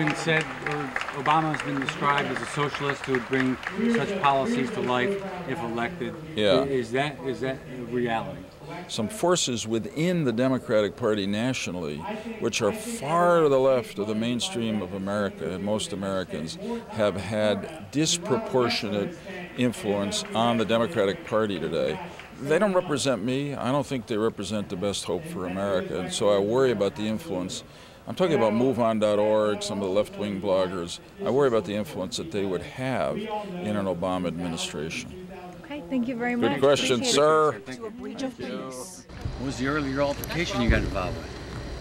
been said, or Obama has been described as a socialist who would bring such policies to life if elected. Yeah. Is that a reality? Some forces within the Democratic Party nationally, which are far to the left of the mainstream of America and most Americans, have had disproportionate influence on the Democratic Party today. They don't represent me. I don't think they represent the best hope for America, and so I worry about the influence. I'm talking about MoveOn.org, some of the left-wing bloggers. I worry about the influence that they would have in an Obama administration. Okay, thank you very much. Good question, sir. To a breach of peace. What was the earlier altercation you got involved with?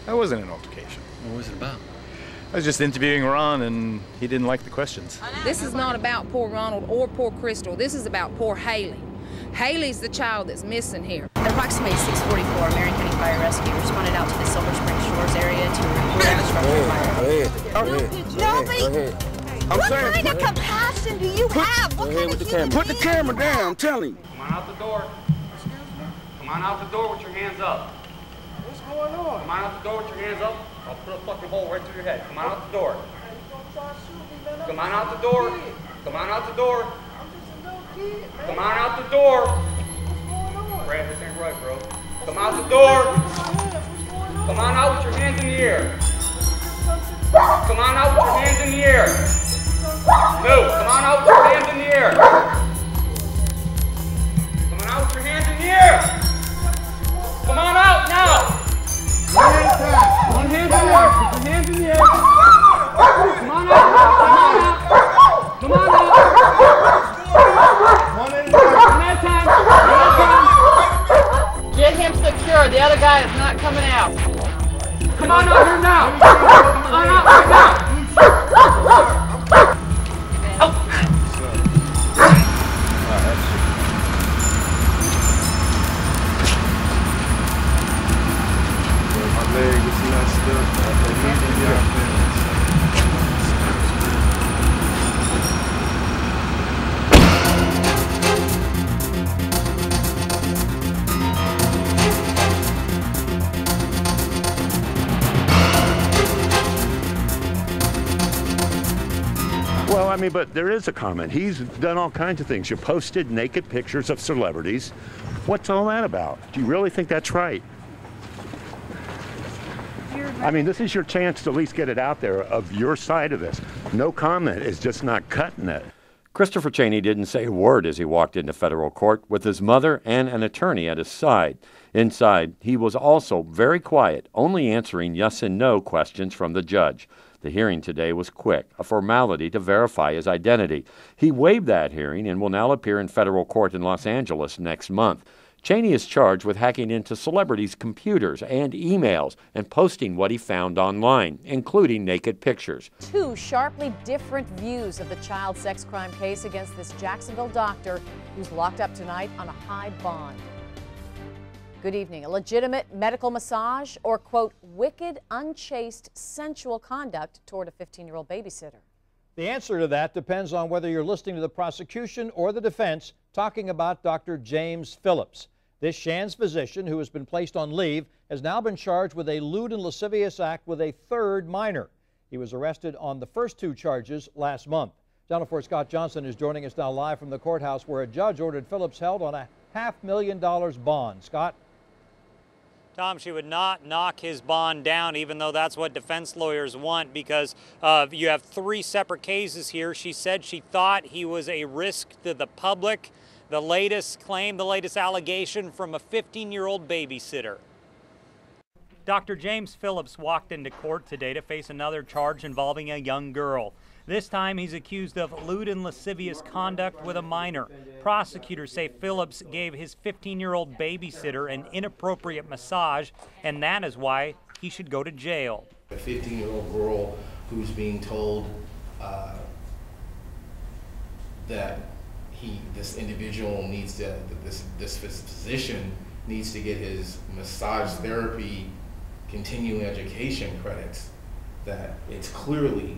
That wasn't an altercation. What was it about? I was just interviewing Ron, and he didn't like the questions. This is not about poor Ronald or poor Crystal. This is about poor Haley. Haley's the child that's missing here. At approximately 6:44, Marion County Fire Rescue responded out to the Silver Spring Shores area to report a structure fire. What kind of compassion do you have? What kind of human Put the camera down, I'm telling you. Come on out the door. Excuse me? Come on out the door with your hands up. What's going on? Come on out the door with your hands up. I'll put a fucking hole right through your head. Come on out the door. Come on out the door. Come on out the door. Come on out the door. Brad, this ain't right, bro. Come out the door. Come on out with your hands in the air. Come on out with your hands in the air. Move. Come on out with your hands in the air. Come on out with your hands in the air. Come on out now. One hand in the air. Put your hands in the air. Come on out. Come on out. Come on out. One at a time. Get him secure. The other guy is not coming out. Come on out here now. Come on out right now. My leg is messed up. They need to get up there. Well, I mean, but there is a comment. He's done all kinds of things. You posted naked pictures of celebrities. What's all that about? Do you really think that's right? I mean, this is your chance to at least get it out there of your side of this. No comment is just not cutting it. Christopher Cheney didn't say a word as he walked into federal court with his mother and an attorney at his side. Inside, he was also very quiet, only answering yes and no questions from the judge. The hearing today was quick, a formality to verify his identity. He waived that hearing and will now appear in federal court in Los Angeles next month. Cheney is charged with hacking into celebrities' computers and emails and posting what he found online, including naked pictures. Two sharply different views of the child sex crime case against this Jacksonville doctor who's locked up tonight on a high bond. Good evening. A legitimate medical massage or, quote, wicked, unchaste, sensual conduct toward a 15-year-old babysitter? The answer to that depends on whether you're listening to the prosecution or the defense talking about Dr. James Phillips. This Shands physician, who has been placed on leave, has now been charged with a lewd and lascivious act with a third minor. He was arrested on the first two charges last month. Channel 4 Scott Johnson is joining us now live from the courthouse where a judge ordered Phillips held on a $500,000 bond. Scott? Tom, she would not knock his bond down, even though that's what defense lawyers want, because you have three separate cases here. She said she thought he was a risk to the public. The latest claim, the latest allegation from a 15-year-old babysitter. Dr. James Phillips walked into court today to face another charge involving a young girl. This time he's accused of lewd and lascivious conduct with a minor. Prosecutors say Phillips gave his 15-year-old babysitter an inappropriate massage, and that is why he should go to jail. A 15-year-old girl who's being told that this individual needs to, this physician needs to get his massage therapy continuing education credits, that it's clearly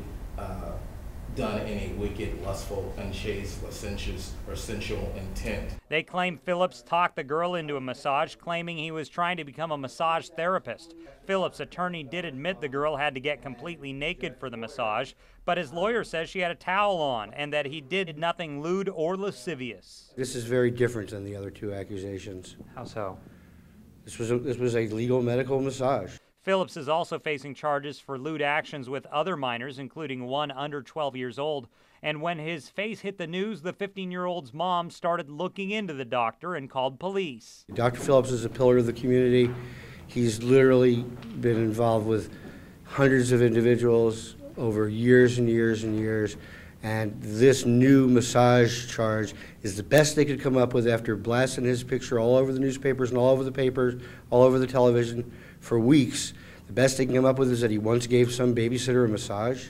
done in a wicked, lustful, unchaste, licentious, or sensual intent. They claim Phillips talked the girl into a massage, claiming he was trying to become a massage therapist. Phillips' attorney did admit the girl had to get completely naked for the massage, but his lawyer says she had a towel on and that he did nothing lewd or lascivious. This is very different than the other two accusations. How so? This was a legal medical massage. Phillips is also facing charges for lewd actions with other minors, including one under 12 years old. And when his face hit the news, the 15-year-old's mom started looking into the doctor and called police. Dr. Phillips is a pillar of the community. He's literally been involved with hundreds of individuals over years and years and years. And this new massage charge is the best they could come up with after blasting his picture all over the newspapers and all over the papers, all over the television for weeks. The best they can come up with is that he once gave some babysitter a massage.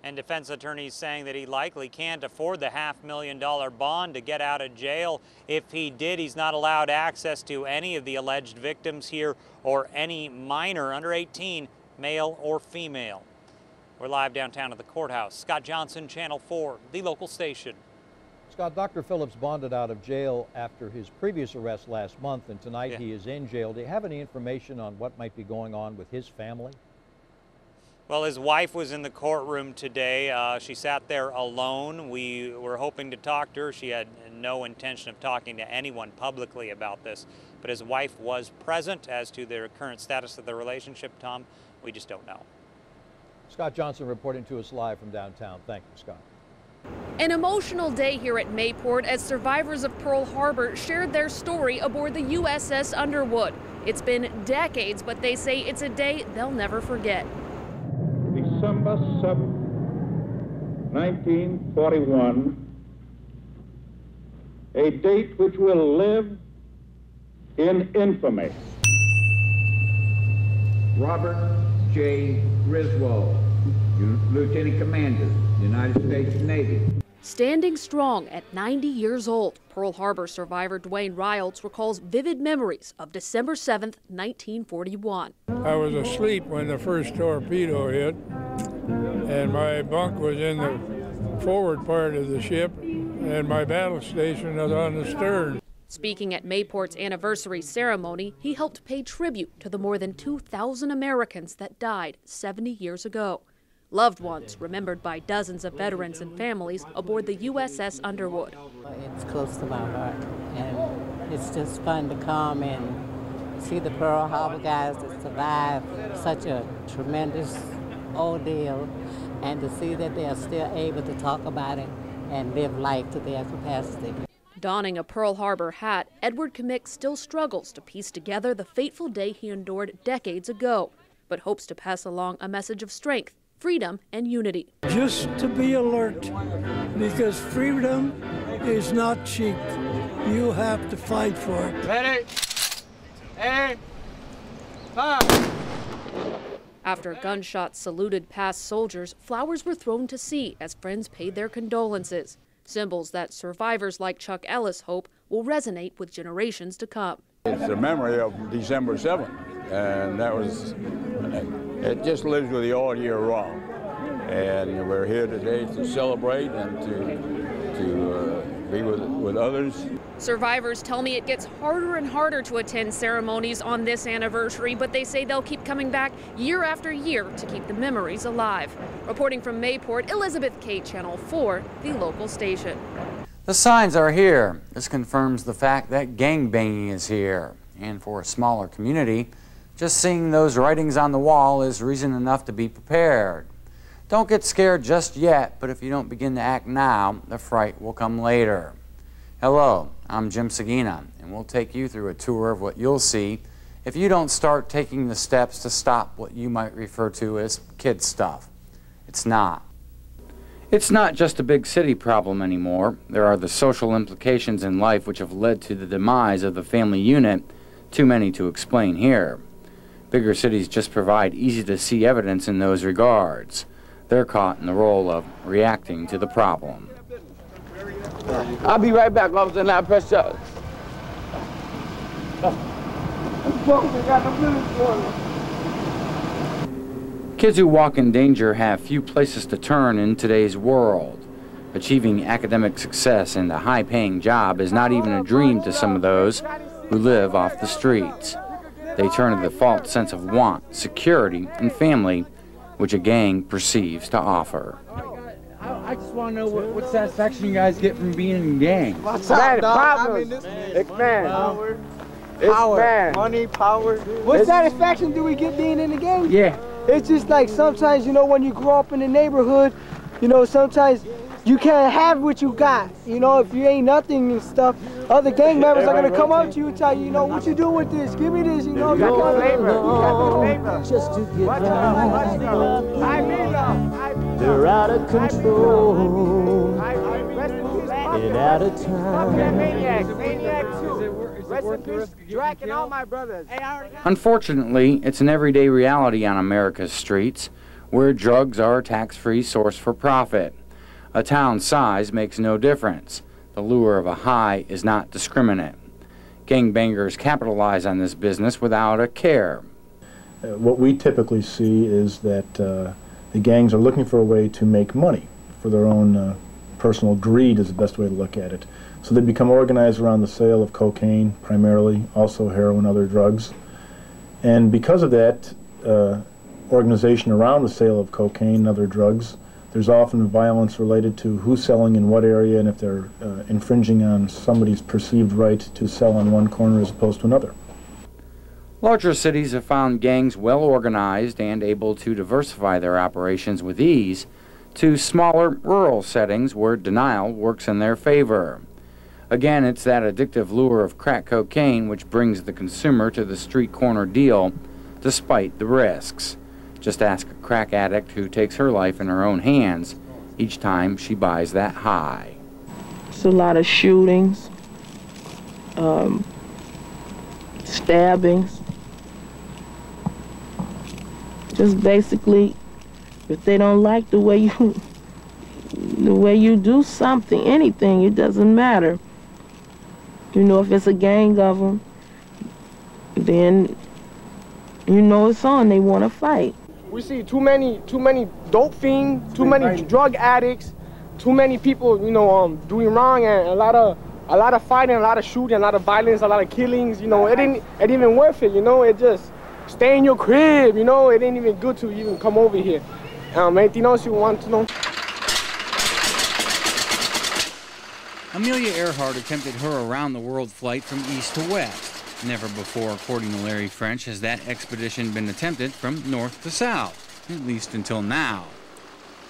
And defense attorneys saying that he likely can't afford the $500,000 bond to get out of jail. If he did, he's not allowed access to any of the alleged victims here or any minor under 18, male or female. We're live downtown at the courthouse. Scott Johnson, Channel 4, the local station. Scott, Dr. Phillips bonded out of jail after his previous arrest last month, and tonight he is in jail. Do you have any information on what might be going on with his family? Well, his wife was in the courtroom today. She sat there alone. We were hoping to talk to her. She had no intention of talking to anyone publicly about this, but his wife was present. As to their current status of their relationship, Tom, we just don't know. Scott Johnson reporting to us live from downtown. Thank you, Scott. An emotional day here at Mayport as survivors of Pearl Harbor shared their story aboard the USS Underwood. It's been decades, but they say it's a day they'll never forget. December 7th, 1941, a date which will live in infamy. Robert J. Griswold, Lieutenant Commander, United States Navy. Standing strong at 90 years old, Pearl Harbor survivor Dwayne Riles recalls vivid memories of December 7th, 1941. I was asleep when the first torpedo hit, and my bunk was in the forward part of the ship, and my battle station was on the stern. Speaking at Mayport's anniversary ceremony, he helped pay tribute to the more than 2,000 Americans that died 70 years ago. Loved ones remembered by dozens of veterans and families aboard the USS Underwood. It's close to my heart, and it's just fun to come and see the Pearl Harbor guys that survived such a tremendous ordeal, and to see that they are still able to talk about it and live life to their capacity. Donning a Pearl Harbor hat, Edward Kamick still struggles to piece together the fateful day he endured decades ago, but hopes to pass along a message of strength, freedom, and unity. Just to be alert, because freedom is not cheap. You have to fight for it. Ready? Aim. Fire. After gunshots saluted past soldiers, flowers were thrown to sea as friends paid their condolences. Symbols that survivors like Chuck Ellis hope will resonate with generations to come. It's a memory of December 7th, and it just lives with you all year long. And we're here today to celebrate and to be with others. Survivors tell me it gets harder and harder to attend ceremonies on this anniversary, but they say they'll keep coming back year after year to keep the memories alive. Reporting from Mayport, Elizabeth K. Channel 4, the local station. The signs are here. This confirms the fact that gangbanging is here. And for a smaller community, just seeing those writings on the wall is reason enough to be prepared. Don't get scared just yet, but if you don't begin to act now, the fright will come later. Hello, I'm Jim Segina, and we'll take you through a tour of what you'll see if you don't start taking the steps to stop what you might refer to as kid stuff. It's not. It's not just a big city problem anymore. There are the social implications in life which have led to the demise of the family unit, too many to explain here. Bigger cities just provide easy-to-see evidence in those regards. They're caught in the role of reacting to the problem. I'll be right back, officer, and I'll press charge. Kids who walk in danger have few places to turn in today's world. Achieving academic success and a high-paying job is not even a dream to some of those who live off the streets. They turn to the false sense of want, security, and family, which a gang perceives to offer. I just want to know what satisfaction you guys get from being in a gang. What's up, dog? I mean, it's man. Power. It's man. Money, power. What satisfaction do we get being in the gang? Yeah. It's just like sometimes, you know, when you grow up in the neighborhood, you know, sometimes you can't have what you got. You know, if you ain't nothing and stuff, other gang members are going to come up to you and tell you, you know, what you do with this? Give me this, you know. You got the flavor. You got the flavor. Just to get I mean, they're out of control and out of time. Unfortunately, it's an everyday reality on America's streets, where drugs are a tax-free source for profit. A town's size makes no difference. The lure of a high is not discriminate. Gangbangers capitalize on this business without a care. What we typically see is that the gangs are looking for a way to make money for their own personal greed is the best way to look at it. So they become organized around the sale of cocaine, primarily, also heroin, other drugs. And because of that organization around the sale of cocaine and other drugs, there's often violence related to who's selling in what area and if they're infringing on somebody's perceived right to sell in one corner as opposed to another. Larger cities have found gangs well organized and able to diversify their operations with ease to smaller rural settings where denial works in their favor. Again, it's that addictive lure of crack cocaine which brings the consumer to the street corner deal despite the risks. Just ask a crack addict who takes her life in her own hands each time she buys that high. It's a lot of shootings, stabbings. Just basically, if they don't like the way you do something, anything, it doesn't matter. You know, if it's a gang of them, then you know it's on. They want to fight. We see too many dope fiends, too many drug addicts, too many people, you know, doing wrong, and a lot of fighting, a lot of shooting, a lot of violence, a lot of killings. You know, it ain't even worth it. You know, it just stay in your crib. You know, it ain't even good to even come over here. Anything else you want to know? Amelia Earhart attempted her around-the-world flight from east to west. Never before, according to Larry French, has that expedition been attempted from north to south, at least until now.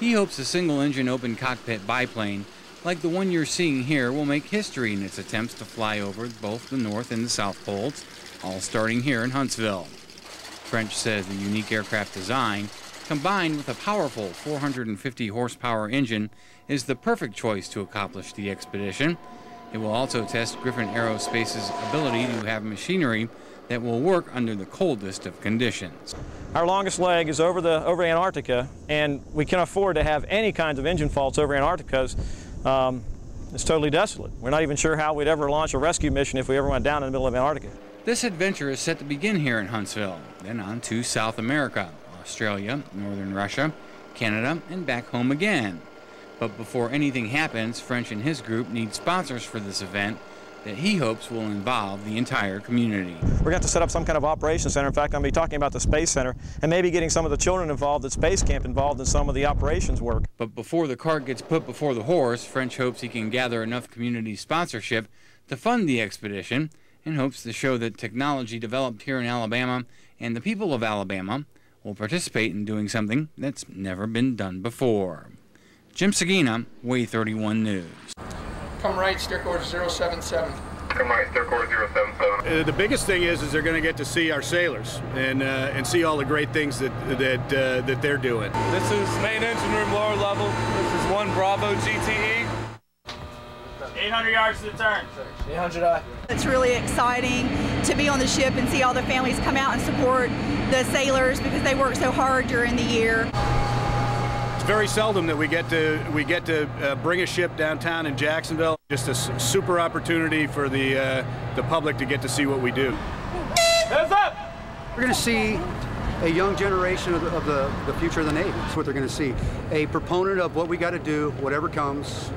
He hopes a single-engine open-cockpit biplane, like the one you're seeing here, will make history in its attempts to fly over both the North and the South Poles, all starting here in Huntsville. French says the unique aircraft design, combined with a powerful 450-horsepower engine, is the perfect choice to accomplish the expedition. It will also test Griffin Aerospace's ability to have machinery that will work under the coldest of conditions. Our longest leg is over Antarctica, and we can't afford to have any kinds of engine faults over Antarctica because it's totally desolate. We're not even sure how we'd ever launch a rescue mission if we ever went down in the middle of Antarctica. This adventure is set to begin here in Huntsville, then on to South America, Australia, northern Russia, Canada, and back home again. But before anything happens, French and his group need sponsors for this event that he hopes will involve the entire community. We're going to have to set up some kind of operations center. In fact, I'm going to be talking about the Space Center and maybe getting some of the children involved at Space Camp involved in some of the operations work. But before the cart gets put before the horse, French hopes he can gather enough community sponsorship to fund the expedition and hopes to show that technology developed here in Alabama and the people of Alabama will participate in doing something that's never been done before. Jim Segina, Way 31 News. Come right, steer course 077. Come right, steer course 077. The biggest thing is they're going to get to see our sailors and see all the great things that they're doing. This is main engine room, lower level. This is 1 Bravo GTE. 800 yards to the turn. 800. It's really exciting to be on the ship and see all the families come out and support the sailors because they work so hard during the year. It's very seldom that we get to bring a ship downtown in Jacksonville. Just a super opportunity for the public to get to see what we do. Heads up! We're going to see a young generation of the future of the Navy. That's what they're going to see. A proponent of what we got to do, whatever comes,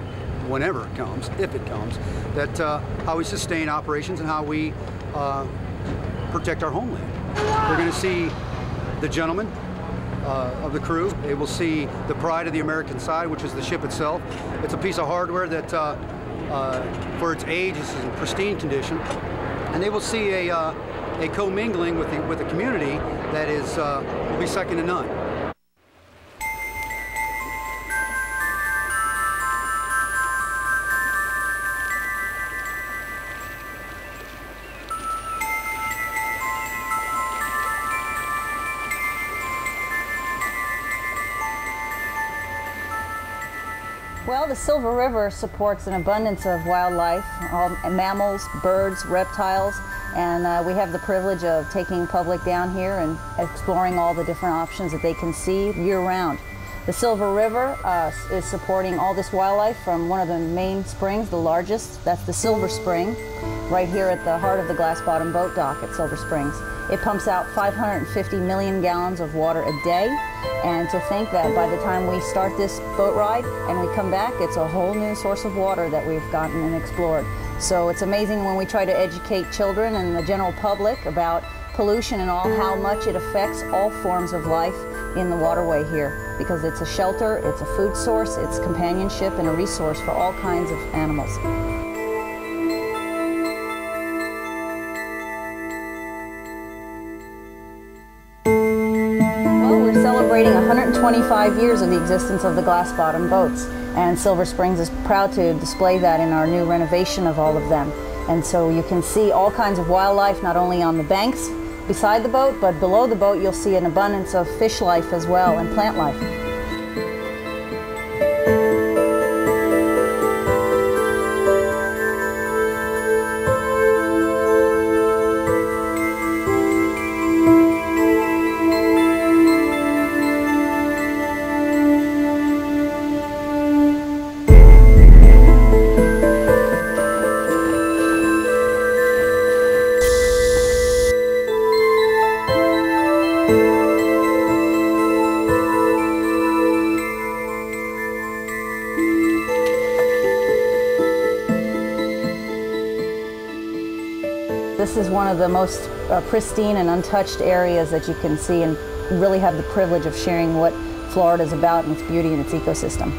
whenever it comes, if it comes, that how we sustain operations and how we protect our homeland. We're going to see the gentlemen of the crew. They will see the pride of the American side, which is the ship itself. It's a piece of hardware that, for its age, is in pristine condition. And they will see a commingling with the community that is will be second to none. Well, the Silver River supports an abundance of wildlife, mammals, birds, reptiles, and we have the privilege of taking public down here and exploring all the different options that they can see year-round. The Silver River is supporting all this wildlife from one of the main springs, the largest. That's the Silver Spring, right here at the heart of the Glass Bottom Boat Dock at Silver Springs. It pumps out 550 million gallons of water a day, and to think that by the time we start this boat ride and we come back, it's a whole new source of water that we've gotten and explored. So it's amazing when we try to educate children and the general public about pollution and all, how much it affects all forms of life in the waterway here, because it's a shelter, it's a food source, it's companionship and a resource for all kinds of animals. Celebrating 125 years of the existence of the glass bottom boats, and Silver Springs is proud to display that in our new renovation of all of them. And so you can see all kinds of wildlife, not only on the banks beside the boat, but below the boat you'll see an abundance of fish life as well and plant life. This is one of the most pristine and untouched areas that you can see, and really have the privilege of sharing what Florida is about and its beauty and its ecosystem.